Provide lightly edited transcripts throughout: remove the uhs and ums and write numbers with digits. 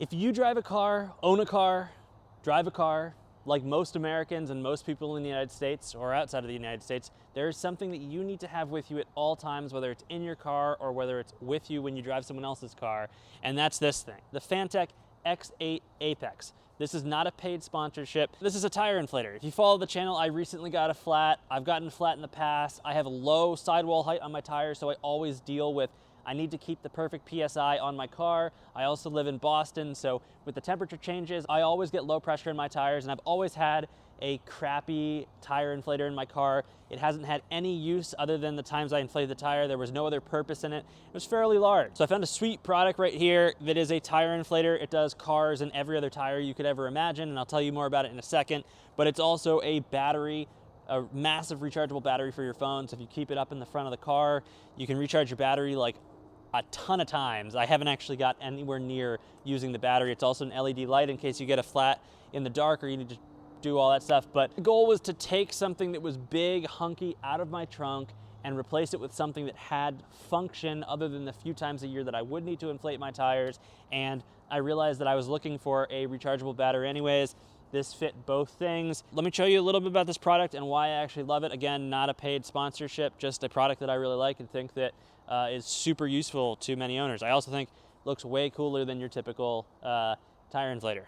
If you drive a car, own a car, drive a car, like most Americans and most people in the United States or outside of the United States, there is something that you need to have with you at all times, whether it's in your car or whether it's with you when you drive someone else's car, and that's this thing, the Fanttik X8 Apex. This is not a paid sponsorship. This is a tire inflator. If you follow the channel, I recently got a flat. I've gotten flat in the past. I have a low sidewall height on my tires, so I always deal with I need to keep the perfect PSI on my car. I also live in Boston, so with the temperature changes, I always get low pressure in my tires, and I've always had a crappy tire inflator in my car. It hasn't had any use other than the times I inflated the tire. There was no other purpose in it. It was fairly large. So I found a sweet product right here that is a tire inflator. It does cars and every other tire you could ever imagine, and I'll tell you more about it in a second. But it's also a battery, a massive rechargeable battery for your phone. So if you keep it up in the front of the car, you can recharge your battery like a ton of times. I haven't actually got anywhere near using the battery. It's also an LED light in case you get a flat in the dark or you need to do all that stuff. But the goal was to take something that was big, hunky out of my trunk and replace it with something that had function other than the few times a year that I would need to inflate my tires. And I realized that I was looking for a rechargeable battery anyways. This fit both things. Let me show you a little bit about this product and why I actually love it. Again, not a paid sponsorship, just a product that I really like and think that is super useful to many owners. I also think looks way cooler than your typical tire inflator.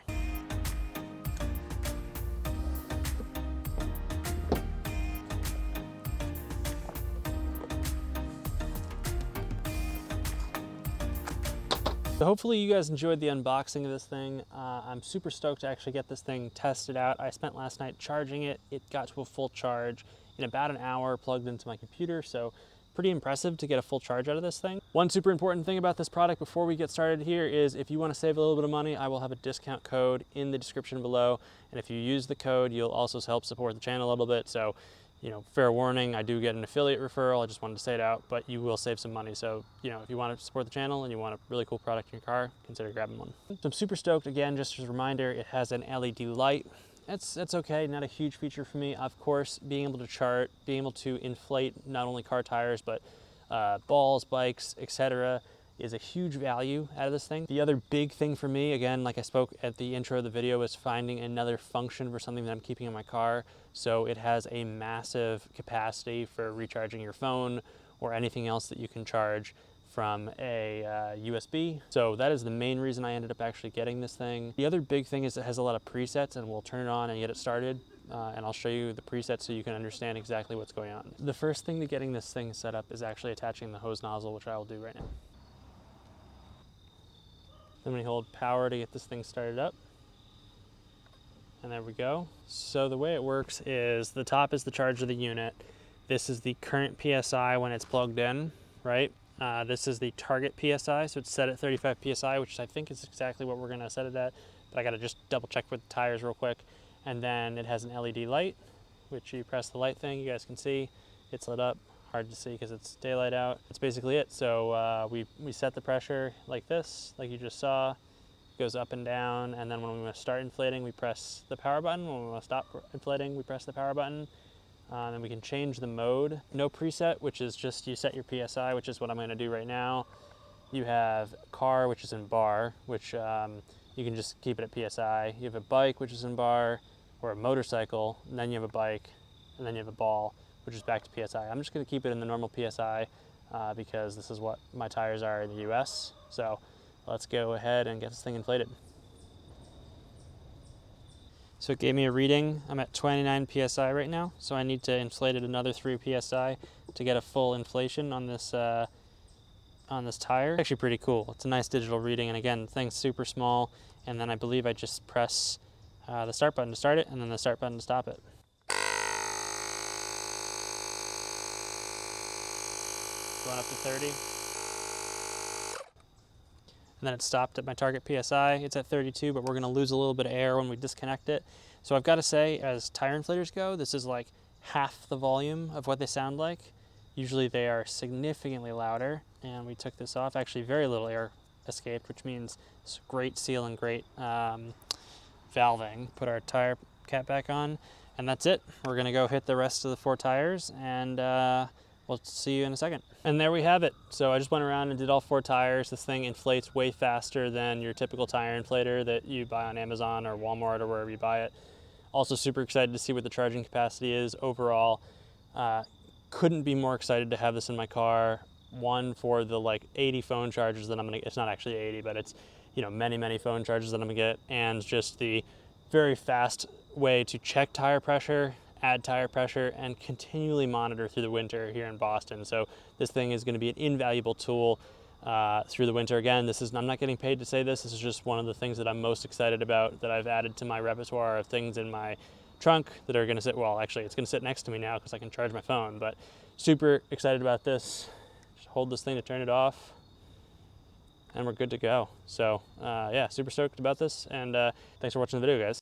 So hopefully you guys enjoyed the unboxing of this thing. I'm super stoked to actually get this thing tested out. I spent last night charging it. It got to a full charge in about an hour, plugged into my computer, so pretty impressive to get a full charge out of this thing. One super important thing about this product before we get started here is if you want to save a little bit of money, I will have a discount code in the description below, and if you use the code, you'll also help support the channel a little bit. So, you know, fair warning, I do get an affiliate referral. I just wanted to say it out, but you will save some money. So, you know, if you want to support the channel and you want a really cool product in your car, consider grabbing one. So I'm super stoked. Again, just as a reminder, it has an LED light. It's okay, not a huge feature for me. Of course, being able to chart, being able to inflate not only car tires, but balls, bikes, etc. is a huge value out of this thing. The other big thing for me, again, like I spoke at the intro of the video, is finding another function for something that I'm keeping in my car. So it has a massive capacity for recharging your phone or anything else that you can charge from a USB. So that is the main reason I ended up actually getting this thing. The other big thing is it has a lot of presets, and we'll turn it on and get it started. And I'll show you the presets so you can understand exactly what's going on. The first thing to getting this thing set up is actually attaching the hose nozzle, which I will do right now. Then we hold power to get this thing started up. And there we go. So the way it works is the top is the charge of the unit. This is the current PSI when it's plugged in, right? This is the target PSI, so it's set at 35 PSI, which I think is exactly what we're gonna set it at, but I gotta just double check with the tires real quick. And then it has an LED light, which you press the light thing, you guys can see, it's lit up. Hard to see because it's daylight out. That's basically it. So we set the pressure like this, like you just saw. It goes up and down, and then when we want to start inflating, we press the power button. When we want to stop inflating, we press the power button. Then we can change the mode. No preset, which is just you set your PSI, which is what I'm going to do right now. You have car, which is in bar, which you can just keep it at PSI. You have a bike, which is in bar, or a motorcycle, and then you have a bike, and then you have a ball, which is back to PSI. I'm just going to keep it in the normal PSI because this is what my tires are in the US. So let's go ahead and get this thing inflated. So it gave me a reading. I'm at 29 PSI right now, so I need to inflate it another 3 PSI to get a full inflation on this tire. It's actually pretty cool. It's a nice digital reading, and again, the thing's super small, and then I believe I just press the start button to start it, and then the start button to stop it. Going up to 30. And then it stopped at my target PSI. It's at 32, but we're gonna lose a little bit of air when we disconnect it. So I've gotta say, as tire inflators go, this is like half the volume of what they sound like. Usually they are significantly louder, and we took this off. Actually, very little air escaped, which means it's great seal and great valving. Put our tire cap back on, and that's it. We're gonna go hit the rest of the 4 tires and we'll see you in a second. And there we have it. So I just went around and did all 4 tires. This thing inflates way faster than your typical tire inflator that you buy on Amazon or Walmart or wherever you buy it. Also super excited to see what the charging capacity is overall. Couldn't be more excited to have this in my car. One, for the like 80 phone chargers that I'm gonna, it's not actually 80, but it's, you know, many phone chargers that I'm gonna get, and just the very fast way to check tire pressure, add tire pressure, and continually monitor through the winter here in Boston. So this thing is gonna be an invaluable tool through the winter. Again, I'm not getting paid to say this. This is just one of the things that I'm most excited about, that I've added to my repertoire of things in my trunk that are gonna sit, well, actually it's gonna sit next to me now because I can charge my phone, but super excited about this. Just hold this thing to turn it off and we're good to go. So yeah, super stoked about this, and thanks for watching the video, guys.